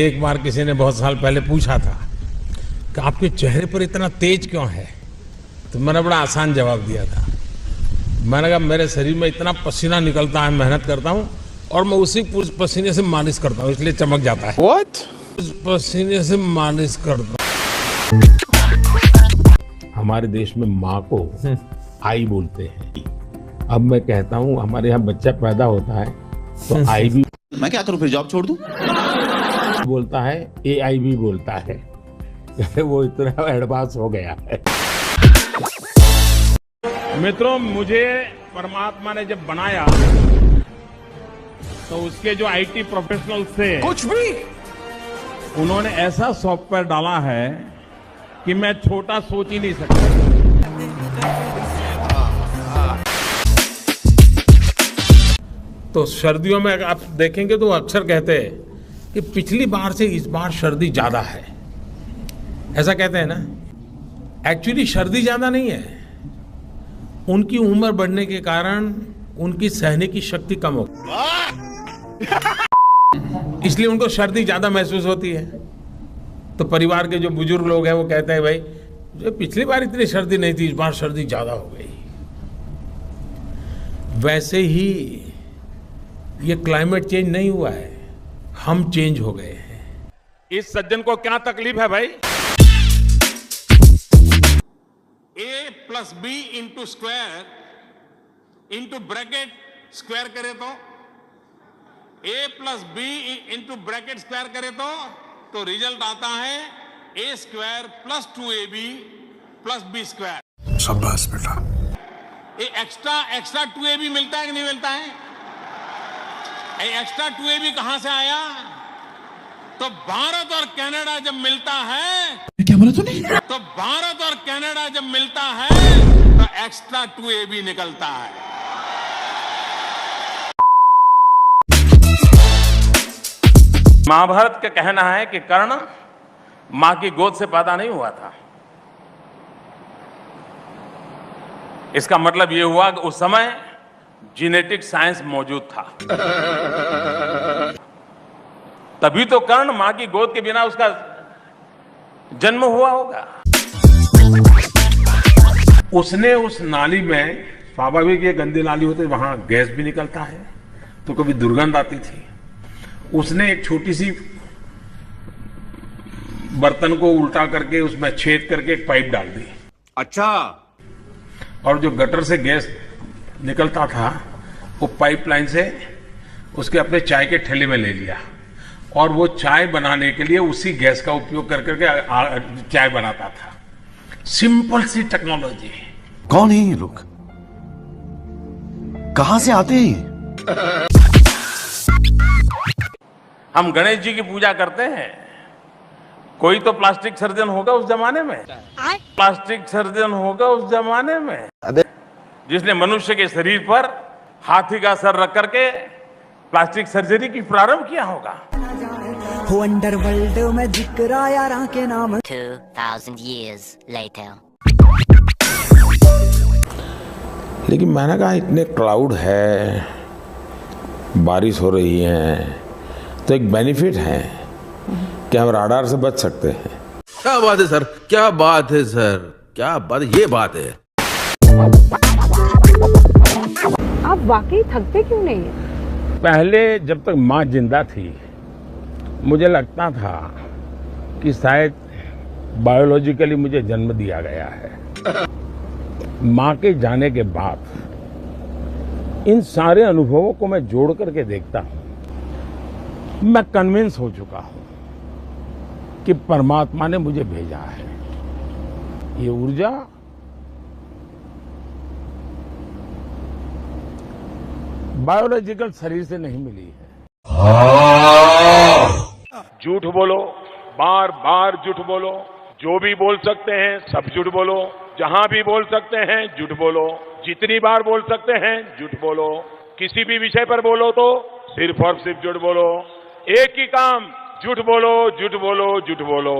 एक बार किसी ने बहुत साल पहले पूछा था कि आपके चेहरे पर इतना तेज क्यों है, तो मैंने बड़ा आसान जवाब दिया था। मैंने कहा मेरे शरीर में इतना पसीना निकलता है, मेहनत करता हूँ और मैं उसी पसीने से मालिश करता हूँ, इसलिए चमक जाता है। What? उस पसीने से मालिश करता हूँ। हमारे देश में माँ को आई बोलते हैं। अब मैं कहता हूँ हमारे यहाँ बच्चा पैदा होता है तो आई भी मैं क्या करूं, फिर जॉब छोड़ दूं? बोलता है, AI भी बोलता है। वो इतना एडवांस हो गया है। मित्रों, मुझे परमात्मा ने जब बनाया तो उसके जो IT प्रोफेशनल थे, कुछ भी उन्होंने ऐसा सॉफ्टवेयर डाला है कि मैं छोटा सोच ही नहीं सकता। तो सर्दियों में आप देखेंगे तो अक्सर कहते हैं कि पिछली बार से इस बार सर्दी ज्यादा है, ऐसा कहते हैं ना। एक्चुअली सर्दी ज्यादा नहीं है, उनकी उम्र बढ़ने के कारण उनकी सहने की शक्ति कम हो इसलिए उनको सर्दी ज्यादा महसूस होती है। तो परिवार के जो बुजुर्ग लोग हैं वो कहते हैं भाई जो पिछली बार इतनी सर्दी नहीं थी, इस बार सर्दी ज्यादा हो गई। वैसे ही ये क्लाइमेट चेंज नहीं हुआ है, हम चेंज हो गए हैं। इस सज्जन को क्या तकलीफ है भाई? A plus B into square into bracket square करे A plus B into bracket square करे तो रिजल्ट आता है A square plus 2AB plus B square. शाबाश बेटा। ये एक्स्ट्रा 2AB मिलता है कि नहीं मिलता है? ये एक्स्ट्रा 2AB कहां से आया? तो भारत और कनाडा जब मिलता है, क्या बोला तूने? तो भारत और कनाडा जब मिलता है तो एक्स्ट्रा 2AB निकलता है। महाभारत का कहना है कि कर्ण मां की गोद से पैदा नहीं हुआ था। इसका मतलब यह हुआ कि उस समय जेनेटिक साइंस मौजूद था। तभी तो कर्ण मां की गोद के बिना उसका जन्म हुआ होगा। उसने उस नाली में, स्वाभाविक ये गंदी नाली होती, वहां गैस भी निकलता है तो कभी दुर्गंध आती थी। उसने एक छोटी सी बर्तन को उल्टा करके उसमें छेद करके एक पाइप डाल दी। अच्छा। और जो गटर से गैस निकलता था वो पाइपलाइन से उसके अपने चाय के ठेले में ले लिया और वो चाय बनाने के लिए उसी गैस का उपयोग कर करके चाय बनाता था। सिंपल सी टेक्नोलॉजी। कौन है ये लोग? कहां से आते हैं? हम गणेश जी की पूजा करते हैं, कोई तो प्लास्टिक सर्जन होगा उस जमाने में, प्लास्टिक सर्जन होगा उस जमाने में जिसने मनुष्य के शरीर पर हाथी का सर रख करके प्लास्टिक सर्जरी की प्रारंभ किया होगा। हो अंडरवर्ल्ड में जिक्र आया राह के नाम। 2000 years later. लेकिन मैंने कहा इतने क्लाउड है, बारिश हो रही है, तो एक बेनिफिट है कि हम राडार से बच सकते हैं। क्या बात है सर, क्या बात है सर, क्या बात, ये बात है। आप वाकई थकते क्यों नहीं है? पहले जब तक माँ जिंदा थी मुझे लगता था कि शायद बायोलॉजिकली मुझे जन्म दिया गया है। माँ के जाने के बाद इन सारे अनुभवों को मैं जोड़ करके देखता हूँ, मैं कन्विंस हो चुका हूँ कि परमात्मा ने मुझे भेजा है। ये ऊर्जा बायोलॉजिकल शरीर से नहीं मिली है। झूठ बोलो, बार बार झूठ बोलो, जो भी बोल सकते हैं सब झूठ बोलो, जहां भी बोल सकते हैं झूठ बोलो, जितनी बार बोल सकते हैं झूठ बोलो, किसी भी विषय पर बोलो तो सिर्फ और सिर्फ झूठ बोलो। एक ही काम, झूठ बोलो, झूठ बोलो, झूठ बोलो।